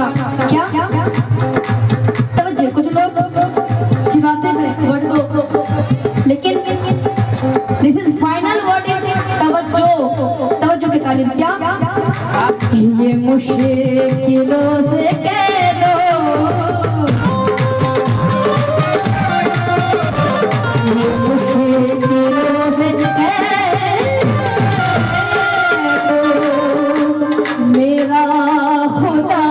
करना। क्या तवज्जो, कुछ लोग चिढ़ाते हैं वर्ड को, लेकिन this is final word is तवज्जो। तवज्जो की तालीम। क्या ये मुश्किलों से कह दो, ये मुश्किलों से कह दो, मेरा खुदा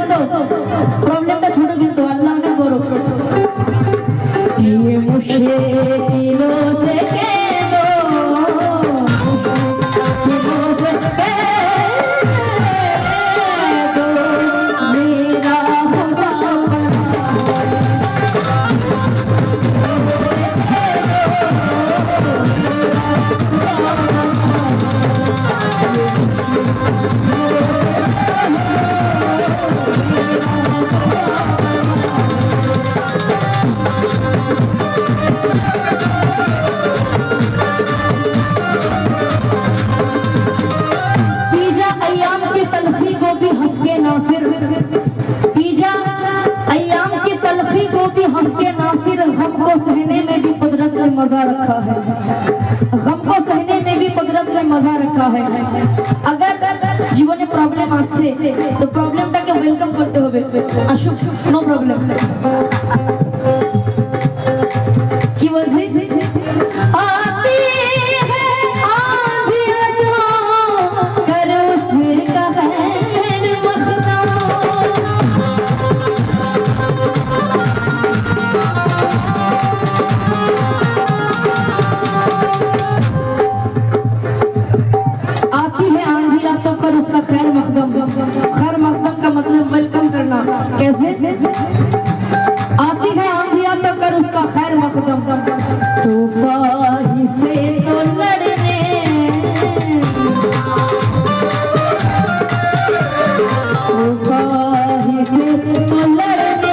बड़ा प्रॉब्लम का छोड़ोगे तो अल्लाह ने बोलो ये मुश्किलों से कह दो, मुश्किलों से कह दो, मेरा खुदा हमको सहने में भी कुदरत ने मजा रखा है, हमको सहने में भी कुदरत ने मजा रखा है। अगर जीवने प्रॉब्लेम আসছে तो प्रॉब्लेमটাকে ওয়েলকাম করতে হবে। আসুক, নো প্রবলেম। কি বলছি? आती है आंधियां तो करो उसका खैर मखदम, उसका खैर मकदम। खैर मकदम का मतलब वेलकम करना। कैसे? आती है आंधियां तो कर उसका खैर मकदम, तूफान से तो लड़ने, तूफान से तो लड़ने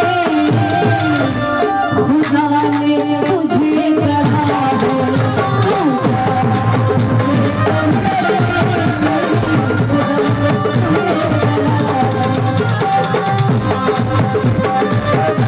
खुदा ने तुझे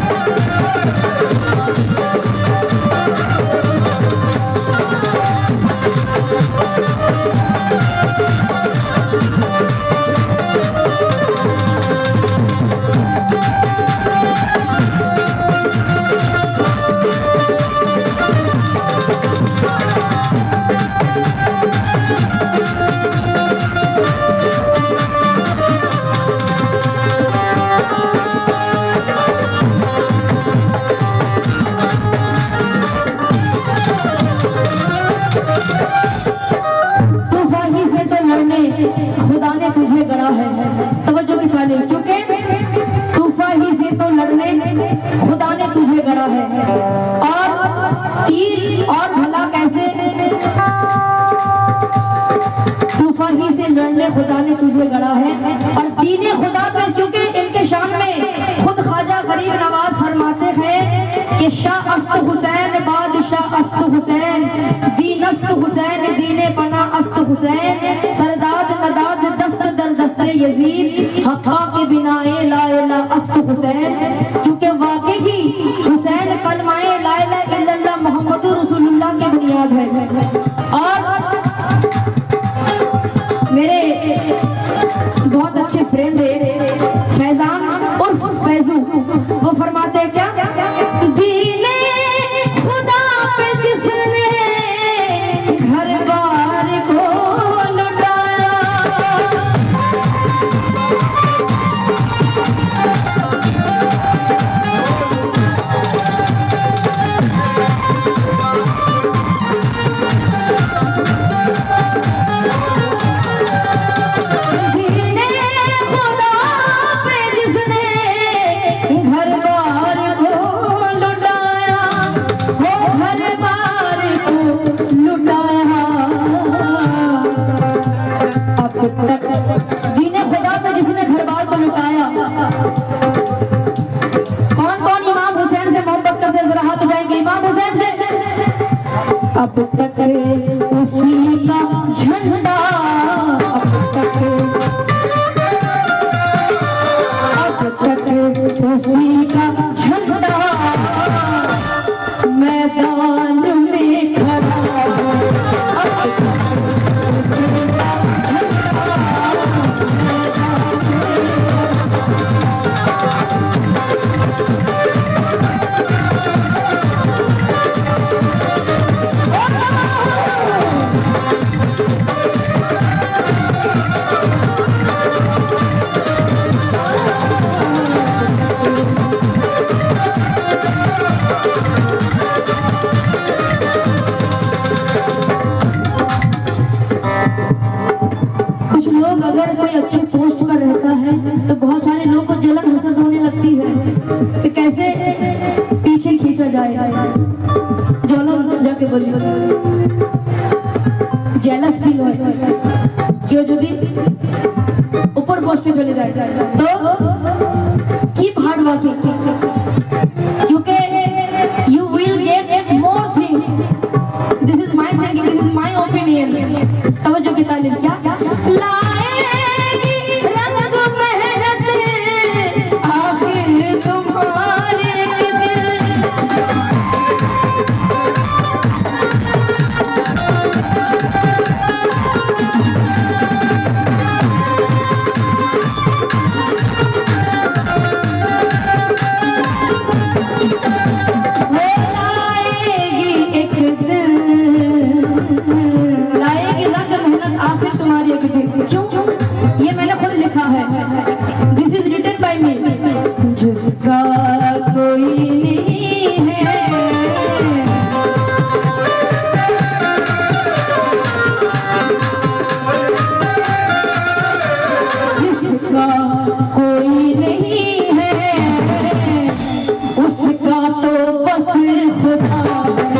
गढ़ा है, खुदा ने तुझे गढ़ा है। तवज्जो की तालीम। क्योंकि तूफान ही से तो लड़ने खुदा ने तुझे गढ़ा है, और तीर और भला कैसे? तूफान ही से लड़ने खुदा ने तुझे गढ़ा है, और दीने खुदा पे, क्योंकि इनके शान में खुद ख्वाजा गरीब नवाज फरमाते हैं कि शाह अस्त हुसैन बादशाह अस्त हुसैन, दीन अस्त हुसैन दीने पना अस्त हुसैन, सरदाद नदाद दस्त दर दस्ते यजीद, हक्का के बिनाए ला इला अस्त हुसैन। क्योंकि वाकई ही हुसैन कलमाए ला इला इल्लल्लाह मुहम्मदुर रसूलुल्लाह की बुनियाद है। और मेरे बहुत अच्छे फ्रेंड है फैजान उर्फ फैजू, वो फरमाते हैं क्या? दीने खुदा पे जिसने घर बार को लुटाया, मैदान में खड़ा अगर कोई अच्छे पोस्ट पर रहता है तो बहुत सारे लोगों को जलन हसद होने लगती है कि कैसे पीछे खींचा जाए। जलन जाके बोलिए जेलस फील हो क्यों यदि ऊपर पोस्टे चले जाए तो कीप हार्ड वर्किंग क्योंकि you will get more things. This is my thinking, this is my opinion. तवज्जो की तालीम क्या जिसका कोई नहीं है, जिसका कोई नहीं है उसका तो बस खुदा है।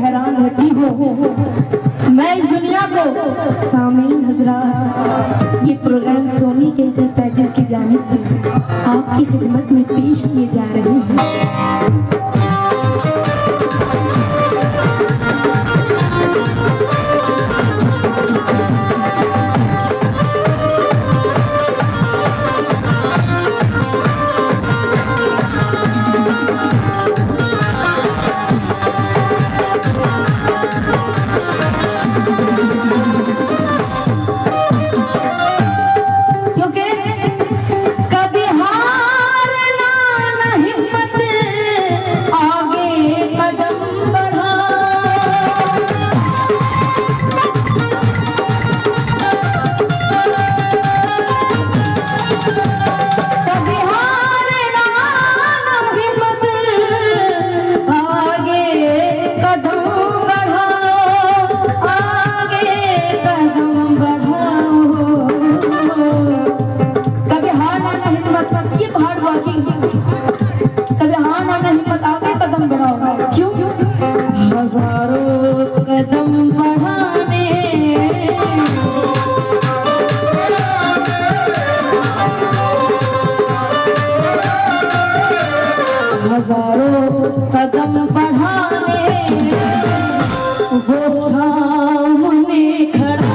हैरान रहती हूँ मैं इस दुनिया को। सामीन हजरात, ये प्रोग्राम सोनी के इंटरप्राइजेस की जानिब से आपकी खिदमत में पेश किए जा रहे हैं। हजारों कदम बढ़ाने वो सामने खड़ा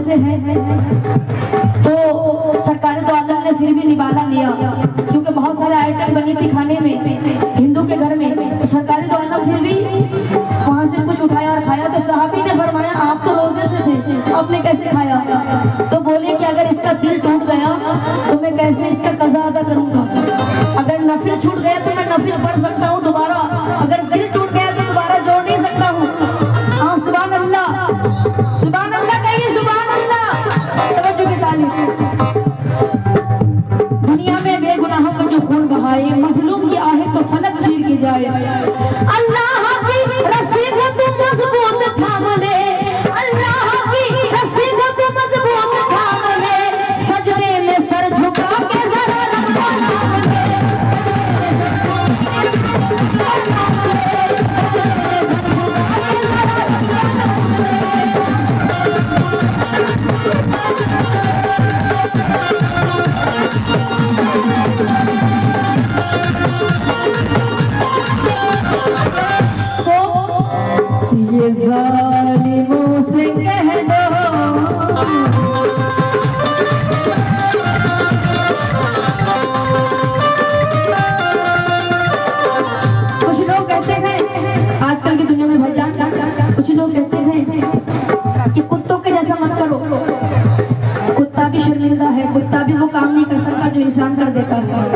जैसे हैं तो सरकार दो आलम ने फिर भी निवाला लिया, क्योंकि बहुत सारे आइटम बनी थी खाने में हिंदू के घर में। तो सरकारी दो आलम फिर भी वहां से कुछ उठाया और खाया। तो साहबी ने फरमाया आप तो रोजे से थे, आपने कैसे खाया? तो बोले कि अगर इसका दिल टूट गया तो मैं कैसे इसका कज़ा अदा करूंगा? अगर नफिल छूट गया तो मैं नफिल पढ़ सकता हूँ दोबारा, अगर दिल टूट गया तो दोबारा जोड़ नहीं सकता हूँ। हाँ सुभान अल्लाह, सुभान अल्लाह कहिए, सुभान अल्लाह। तवज्जो की तालीम। दुनिया में बेगुनाहों का जो खून बहाए, मजलूम की आहे तो फलक चीर की जाए। अल्लाह की रस्सी को तुम मजबूत थाम ले, अल्लाह की रस्सी को तुम मजबूत थाम ले, सजदे में सर झुका के जरा रब्बा नाम ले, ये जालिमों से कह दो कुछ लोग कहते हैं आजकल की दुनिया में भाईजान, कुछ लोग कहते हैं कि कुत्तों के जैसा मत करो। कुत्ता भी शर्मिंदा है, कुत्ता भी वो काम नहीं कर सकता जो इंसान कर देता है।